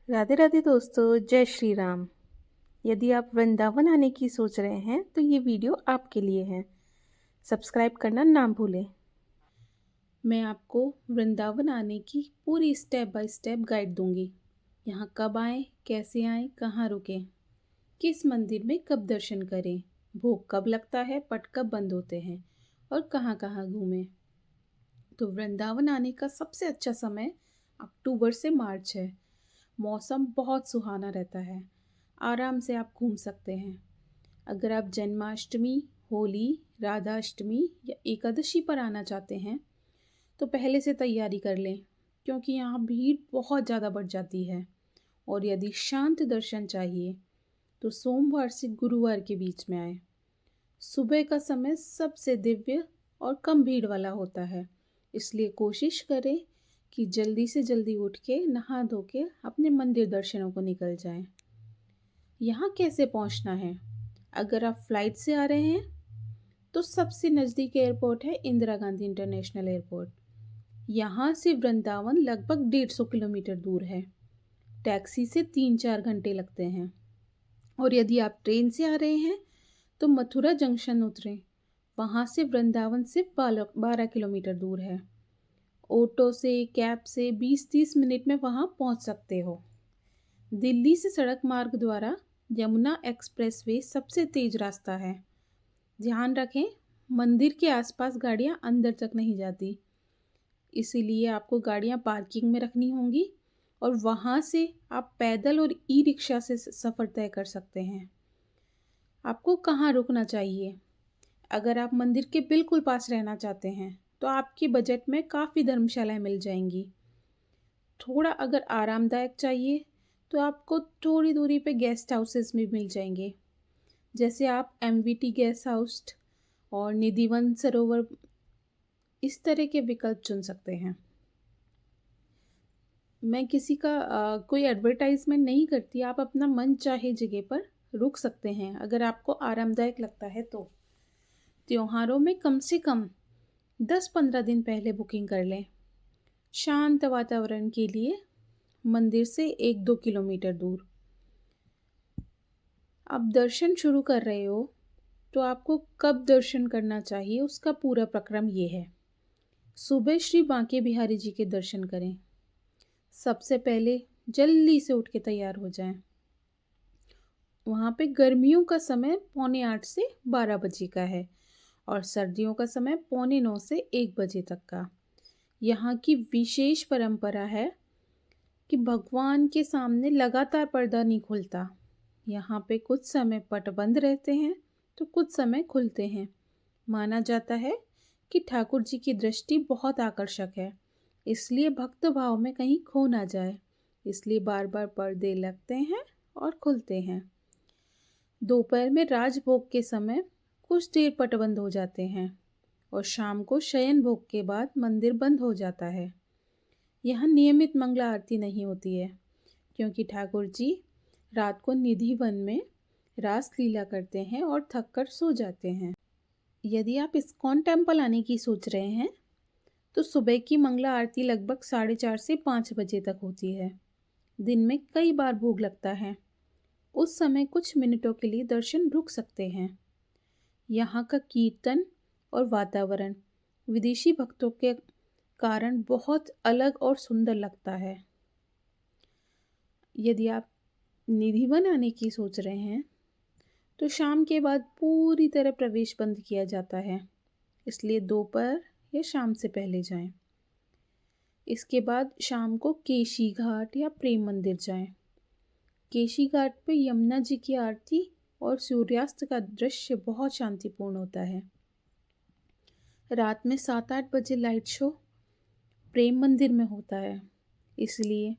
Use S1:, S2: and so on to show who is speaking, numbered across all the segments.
S1: राधे राधे दोस्तों, जय श्री राम। यदि आप वृंदावन आने की सोच रहे हैं तो ये वीडियो आपके लिए है। सब्सक्राइब करना ना भूलें। मैं आपको वृंदावन आने की पूरी स्टेप बाय स्टेप गाइड दूंगी। यहाँ कब आएँ, कैसे आएँ, कहाँ रुकें, किस मंदिर में कब दर्शन करें, भोग कब लगता है, पट कब बंद होते हैं और कहाँ कहाँ घूमें। तो वृंदावन आने का सबसे अच्छा समय अक्टूबर से मार्च है। मौसम बहुत सुहाना रहता है। आराम से आप घूम सकते हैं। अगर आप जन्माष्टमी, होली, राधाष्टमी या एकादशी पर आना चाहते हैं तो पहले से तैयारी कर लें, क्योंकि यहाँ भीड़ बहुत ज़्यादा बढ़ जाती है। और यदि शांत दर्शन चाहिए तो सोमवार से गुरुवार के बीच में आए। सुबह का समय सबसे दिव्य और कम भीड़ वाला होता है, इसलिए कोशिश करें कि जल्दी से जल्दी उठ के नहा धो के अपने मंदिर दर्शनों को निकल जाएं। यहाँ कैसे पहुँचना है? अगर आप फ्लाइट से आ रहे हैं तो सबसे नज़दीक एयरपोर्ट है इंदिरा गांधी इंटरनेशनल एयरपोर्ट। यहाँ से वृंदावन लगभग 150 किलोमीटर दूर है। टैक्सी से 3-4 घंटे लगते हैं। और यदि आप ट्रेन से आ रहे हैं तो मथुरा जंक्शन उतरें। वहाँ से वृंदावन सिर्फ 12 किलोमीटर दूर है। ऑटो से, कैब से 20-30 मिनट में वहाँ पहुँच सकते हो। दिल्ली से सड़क मार्ग द्वारा यमुना एक्सप्रेसवे सबसे तेज रास्ता है। ध्यान रखें, मंदिर के आसपास गाड़ियाँ अंदर तक नहीं जाती, इसीलिए आपको गाड़ियाँ पार्किंग में रखनी होंगी और वहाँ से आप पैदल और ई रिक्शा से सफ़र तय कर सकते हैं। आपको कहाँ रुकना चाहिए? अगर आप मंदिर के बिल्कुल पास रहना चाहते हैं तो आपके बजट में काफ़ी धर्मशालाएं मिल जाएंगी। थोड़ा अगर आरामदायक चाहिए तो आपको थोड़ी दूरी पे गेस्ट हाउसेस भी मिल जाएंगे, जैसे आप एमवीटी गेस्ट हाउस और निधिवन सरोवर, इस तरह के विकल्प चुन सकते हैं। मैं किसी का कोई एडवर्टाइजमेंट नहीं करती। आप अपना मन चाहे जगह पर रुक सकते हैं अगर आपको आरामदायक लगता है तो। त्योहारों में कम से कम 10-15 दिन पहले बुकिंग कर लें। शांत वातावरण के लिए मंदिर से 1-2 किलोमीटर दूर। आप दर्शन शुरू कर रहे हो तो आपको कब दर्शन करना चाहिए उसका पूरा प्रक्रम ये है। सुबह श्री बांके बिहारी जी के दर्शन करें। सबसे पहले जल्दी से उठ के तैयार हो जाएं। वहाँ पे गर्मियों का समय 7:45 से 12 बजे का है और सर्दियों का समय 8:45 से 1 बजे तक का। यहाँ की विशेष परंपरा है कि भगवान के सामने लगातार पर्दा नहीं खुलता। यहाँ पे कुछ समय पट बंद रहते हैं तो कुछ समय खुलते हैं। माना जाता है कि ठाकुर जी की दृष्टि बहुत आकर्षक है, इसलिए भक्त भाव में कहीं खो ना जाए, इसलिए बार बार पर्दे लगते हैं और खुलते हैं। दोपहर में राजभोग के समय कुछ देर पट बंद हो जाते हैं और शाम को शयन भोग के बाद मंदिर बंद हो जाता है। यहाँ नियमित मंगला आरती नहीं होती है, क्योंकि ठाकुर जी रात को निधिवन में रास लीला करते हैं और थक कर सो जाते हैं। यदि आप इस्कॉन टेम्पल आने की सोच रहे हैं तो सुबह की मंगला आरती लगभग 4:30 से 5 बजे तक होती है। दिन में कई बार भोग लगता है। उस समय कुछ मिनटों के लिए दर्शन रुक सकते हैं। यहाँ का कीर्तन और वातावरण विदेशी भक्तों के कारण बहुत अलग और सुंदर लगता है। यदि आप निधिवन आने की सोच रहे हैं तो शाम के बाद पूरी तरह प्रवेश बंद किया जाता है, इसलिए दोपहर या शाम से पहले जाएं। इसके बाद शाम को केशी घाट या प्रेम मंदिर जाएं। केशी घाट पे यमुना जी की आरती और सूर्यास्त का दृश्य बहुत शांतिपूर्ण होता है। रात में 7-8 बजे लाइट शो प्रेम मंदिर में होता है, इसलिए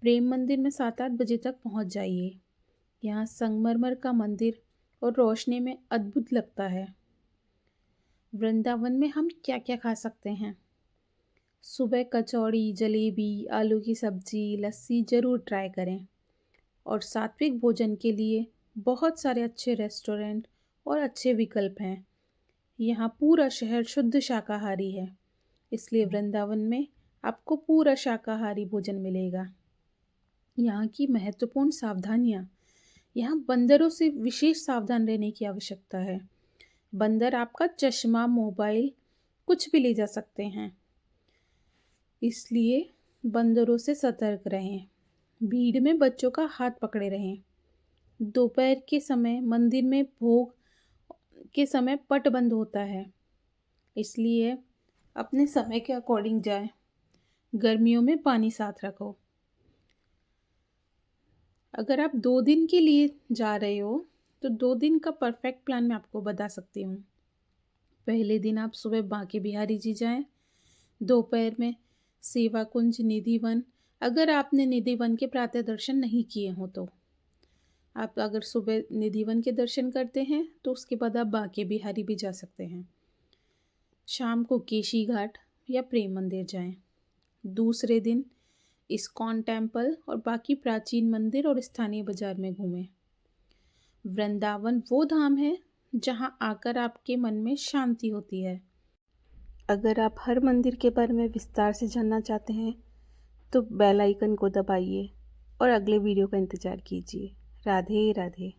S1: प्रेम मंदिर में 7-8 बजे तक पहुंच जाइए। यहाँ संगमरमर का मंदिर और रोशनी में अद्भुत लगता है। वृंदावन में हम क्या क्या खा सकते हैं? सुबह कचौड़ी, जलेबी, आलू की सब्जी, लस्सी ज़रूर ट्राई करें। और सात्विक भोजन के लिए बहुत सारे अच्छे रेस्टोरेंट और अच्छे विकल्प हैं। यहाँ पूरा शहर शुद्ध शाकाहारी है, इसलिए वृंदावन में आपको पूरा शाकाहारी भोजन मिलेगा। यहाँ की महत्वपूर्ण सावधानियाँ। यहाँ बंदरों से विशेष सावधान रहने की आवश्यकता है। बंदर आपका चश्मा, मोबाइल कुछ भी ले जा सकते हैं, इसलिए बंदरों से सतर्क रहें। भीड़ में बच्चों का हाथ पकड़े रहें। दोपहर के समय मंदिर में भोग के समय पट बंद होता है, इसलिए अपने समय के अकॉर्डिंग जाएं। गर्मियों में पानी साथ रखो। अगर आप 2 दिन के लिए जा रहे हो तो 2 दिन का परफेक्ट प्लान मैं आपको बता सकती हूँ। पहले दिन आप सुबह बांके बिहारी जी जाएं, दोपहर में सेवा कुंज, निधि वन। अगर आपने निधि वन के प्रातः दर्शन नहीं किए हों तो आप अगर सुबह निधि वन के दर्शन करते हैं तो उसके बाद आप बांके बिहारी भी जा सकते हैं। शाम को केशी घाट या प्रेम मंदिर जाएं। दूसरे दिन इस्कॉन टेम्पल और बाकी प्राचीन मंदिर और स्थानीय बाजार में घूमें। वृंदावन वो धाम है जहाँ आकर आपके मन में शांति होती है। अगर आप हर मंदिर के बारे में विस्तार से जानना चाहते हैं तो बेल आइकन को दबाइए और अगले वीडियो का इंतज़ार कीजिए। राधे राधे।